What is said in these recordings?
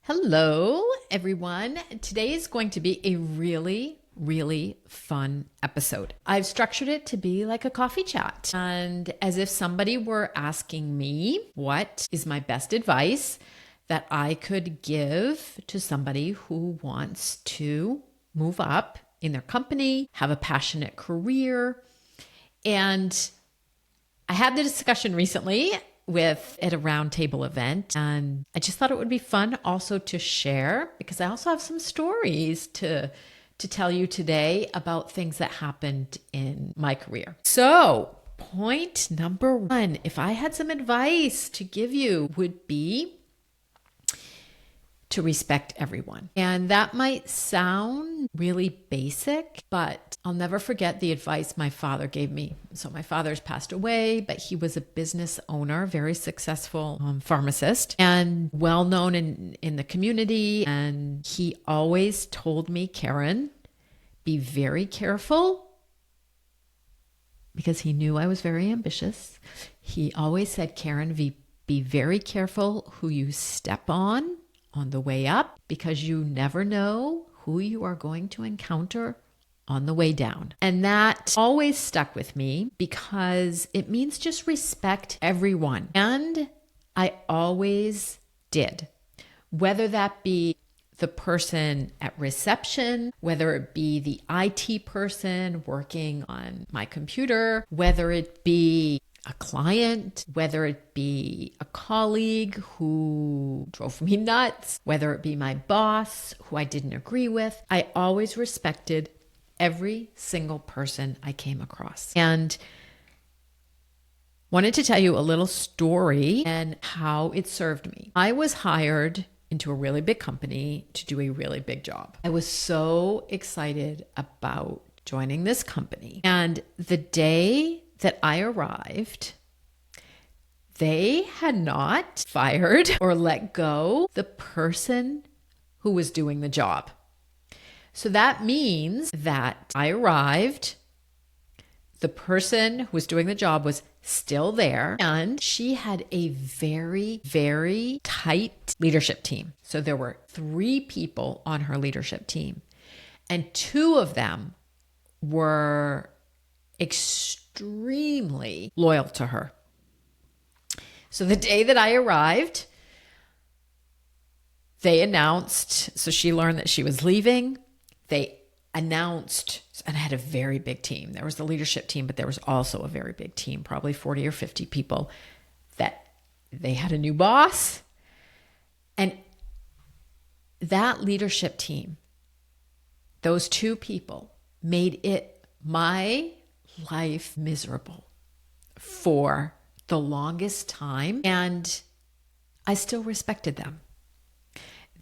Hello, everyone. Today is going to be a really fun episode. I've structured it to be like a coffee chat, and as if somebody were asking me what is my best advice that I could give to somebody who wants to move up in their company, have a passionate career. And I had the discussion recently at a roundtable event, and I just thought it would be fun also to share, because I also have some stories to tell you today about things that happened in my career. So, point number one, if I had some advice to give you, would be to respect everyone. And that might sound really basic, but I'll never forget the advice my father gave me. So my father's passed away, but he was a business owner, very successful pharmacist, and well known in the community. And he always told me, Karen, be very careful, because he knew I was very ambitious. He always said, Karen, be very careful who you step on the way up, because you never know who you are going to encounter on the way down. And that always stuck with me, because it means just respect everyone. And I always did, whether that be the person at reception, whether it be the IT person working on my computer, whether it be a client, whether it be a colleague who drove me nuts, whether it be my boss who I didn't agree with. I always respected every single person I came across. And wanted to tell you a little story and how it served me. I was hired into a really big company to do a really big job. I was so excited about joining this company. And the day that I arrived, they had not fired or let go the person who was doing the job. So that means that I arrived, the person who was doing the job was still there, and she had a very tight leadership team. So there were 3 people on her leadership team, and 2 of them were extremely loyal to her. So the day that I arrived, they announced, so she learned that she was leaving. They announced, and I had a very big team. There was the leadership team, but there was also a very big team, probably 40 or 50 people, that they had a new boss. And that leadership team, those 2 people, made it my life miserable for the longest time, and I still respected them.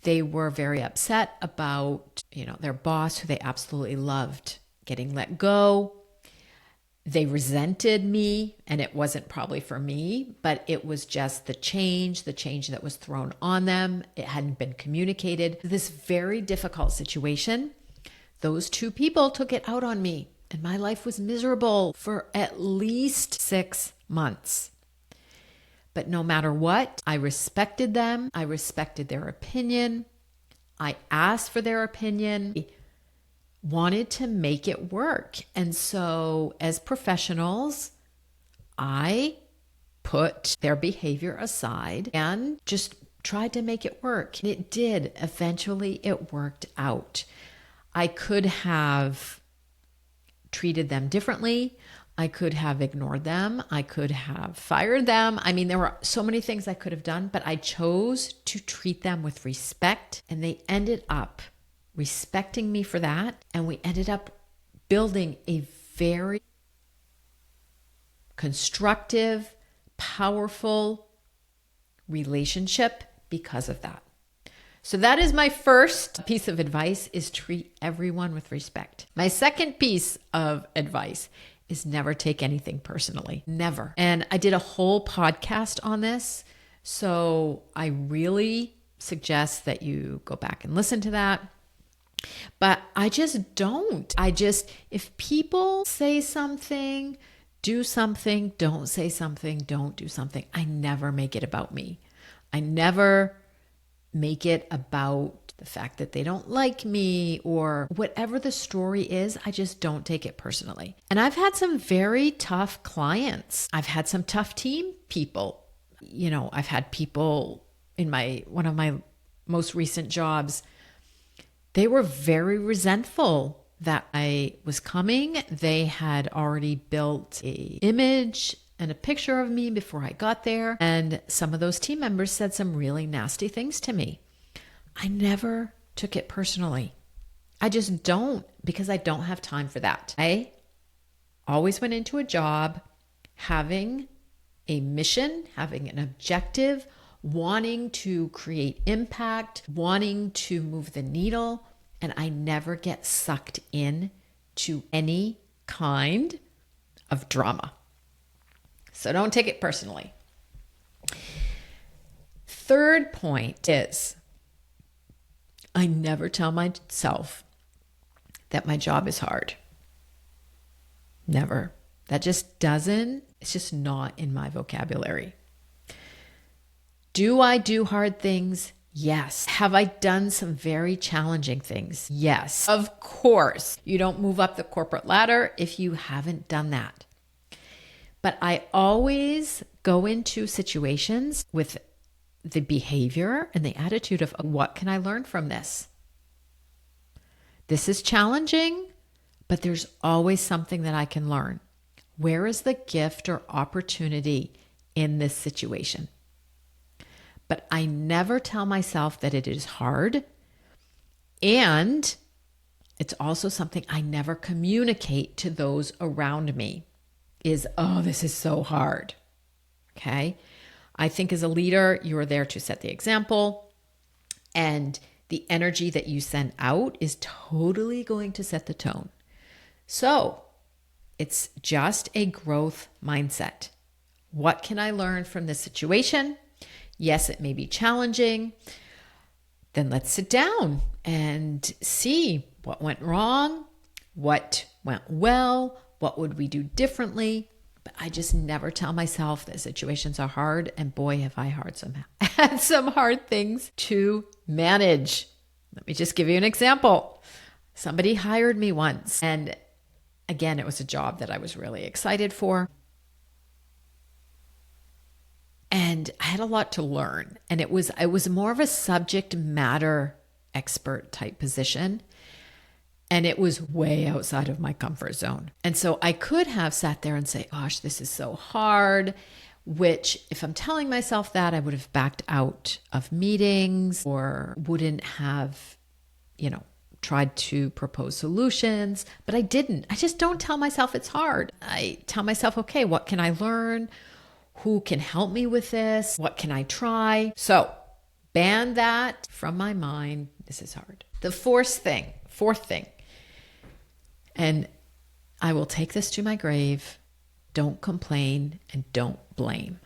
They were very upset about, their boss, who they absolutely loved, getting let go. They resented me, and it wasn't probably for me, but it was just the change that was thrown on them. It hadn't been communicated. This very difficult situation, those 2 people took it out on me. And my life was miserable for at least 6 months. But no matter what, I respected them. I respected their opinion. I asked for their opinion. I wanted to make it work. And so as professionals, I put their behavior aside and just tried to make it work. And it did. Eventually, it worked out. I could have treated them differently. I could have ignored them. I could have fired them. I mean, there were so many things I could have done, but I chose to treat them with respect, and they ended up respecting me for that. And we ended up building a very constructive, powerful relationship because of that. So that is my first piece of advice, is treat everyone with respect. My second piece of advice is never take anything personally. Never. And I did a whole podcast on this, so I really suggest that you go back and listen to that. But I just don't. If people say something, do something, don't say something, don't do something, I never make it about me. I never make it about the fact that they don't like me or whatever the story is. I just don't take it personally. And I've had some very tough clients. I've had some tough team people. I've had people in one of my most recent jobs. They were very resentful that I was coming. They had already built an image and a picture of me before I got there. And some of those team members said some really nasty things to me. I never took it personally. I just don't, because I don't have time for that. I always went into a job having a mission, having an objective, wanting to create impact, wanting to move the needle. And I never get sucked in to any kind of drama. So don't take it personally. Third point is, I never tell myself that my job is hard. Never. It's just not in my vocabulary. Do I do hard things? Yes. Have I done some very challenging things? Yes. Of course. You don't move up the corporate ladder if you haven't done that. But I always go into situations with the behavior and the attitude of, what can I learn from this? This is challenging, but there's always something that I can learn. Where is the gift or opportunity in this situation? But I never tell myself that it is hard. And it's also something I never communicate to those around me is, this is so hard. Okay. I think as a leader, you are there to set the example, and the energy that you send out is totally going to set the tone. So it's just a growth mindset. What can I learn from this situation? Yes, it may be challenging. Then let's sit down and see what went wrong, what went well, what would we do differently. But I just never tell myself that situations are hard. And boy, have I had some hard things to manage. Let me just give you an example. Somebody hired me once. And again, it was a job that I was really excited for. And I had a lot to learn. And it was more of a subject matter expert type position. And it was way outside of my comfort zone. And so I could have sat there and say, gosh, this is so hard, which if I'm telling myself that, I would have backed out of meetings or wouldn't have, tried to propose solutions. But I didn't. I just don't tell myself it's hard. I tell myself, okay, what can I learn? Who can help me with this? What can I try? So ban that from my mind. This is hard. The fourth thing, and I will take this to my grave, don't complain and don't blame.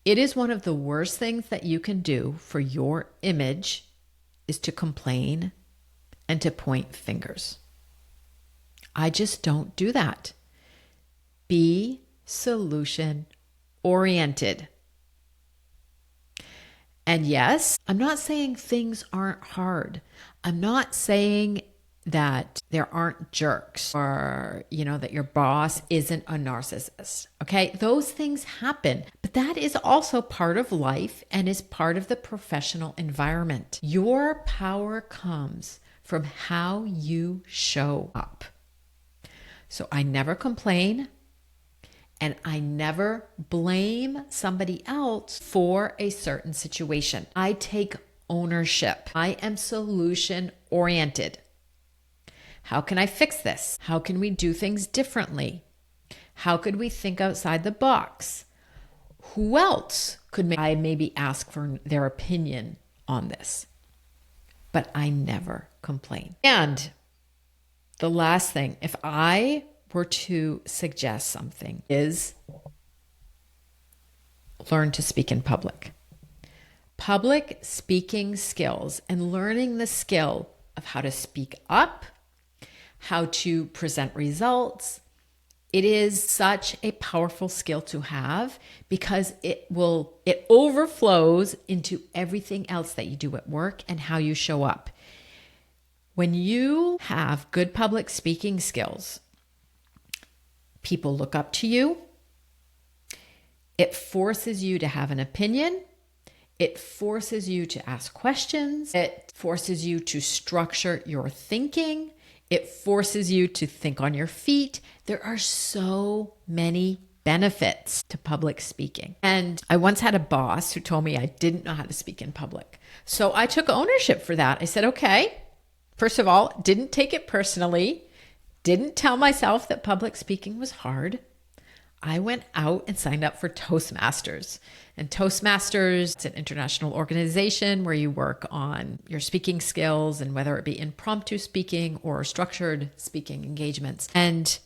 It is one of the worst things that you can do for your image is to complain and to point fingers. I just don't do that. Be solution oriented. And yes, I'm not saying things aren't hard. I'm not saying that there aren't jerks or, that your boss isn't a narcissist. Okay. Those things happen, but that is also part of life and is part of the professional environment. Your power comes from how you show up. So I never complain and I never blame somebody else for a certain situation. I take ownership. I am solution oriented. How can I fix this? How can we do things differently? How could we think outside the box? Who else could I maybe ask for their opinion on this? But I never complain. And the last thing, if I were to suggest something, is learn to speak in public. Public speaking skills and learning the skill of how to speak up, how to present results, It is such a powerful skill to have because it overflows into everything else that you do at work and how you show up. When you have good public speaking skills, people look up to you. It forces you to have an opinion. It forces you to ask questions. It forces you to structure your thinking. It forces you to think on your feet. There are so many benefits to public speaking. And I once had a boss who told me I didn't know how to speak in public. So I took ownership for that. I said, okay, first of all, didn't take it personally. Didn't tell myself that public speaking was hard. I went out and signed up for Toastmasters. And Toastmasters, it's an international organization where you work on your speaking skills and whether it be impromptu speaking or structured speaking engagements. And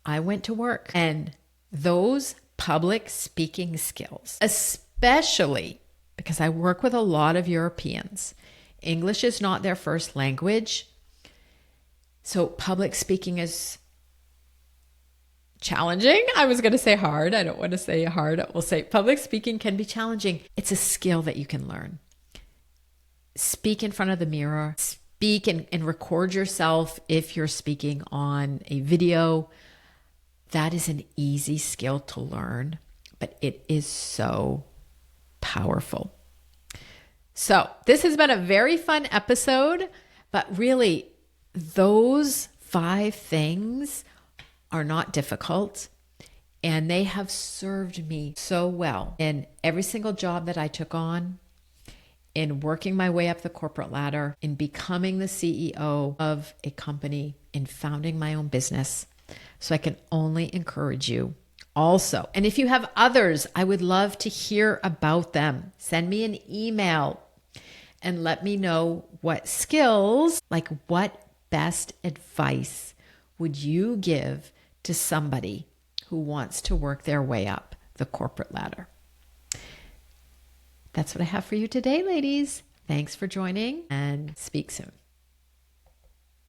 I went to work, and those public speaking skills, especially because I work with a lot of Europeans, English is not their first language. So public speaking is challenging. I was going to say hard. I don't want to say hard. We'll say public speaking can be challenging. It's a skill that you can learn. Speak in front of the mirror. Speak and record yourself if you're speaking on a video. That is an easy skill to learn, but it is so powerful. So this has been a very fun episode, but really those 5 things are not difficult, and they have served me so well in every single job that I took on, in working my way up the corporate ladder, in becoming the CEO of a company, in founding my own business. So I can only encourage you also. And if you have others, I would love to hear about them. Send me an email and let me know what skills, like what best advice would you give to somebody who wants to work their way up the corporate ladder. That's what I have for you today, ladies. Thanks for joining, and speak soon.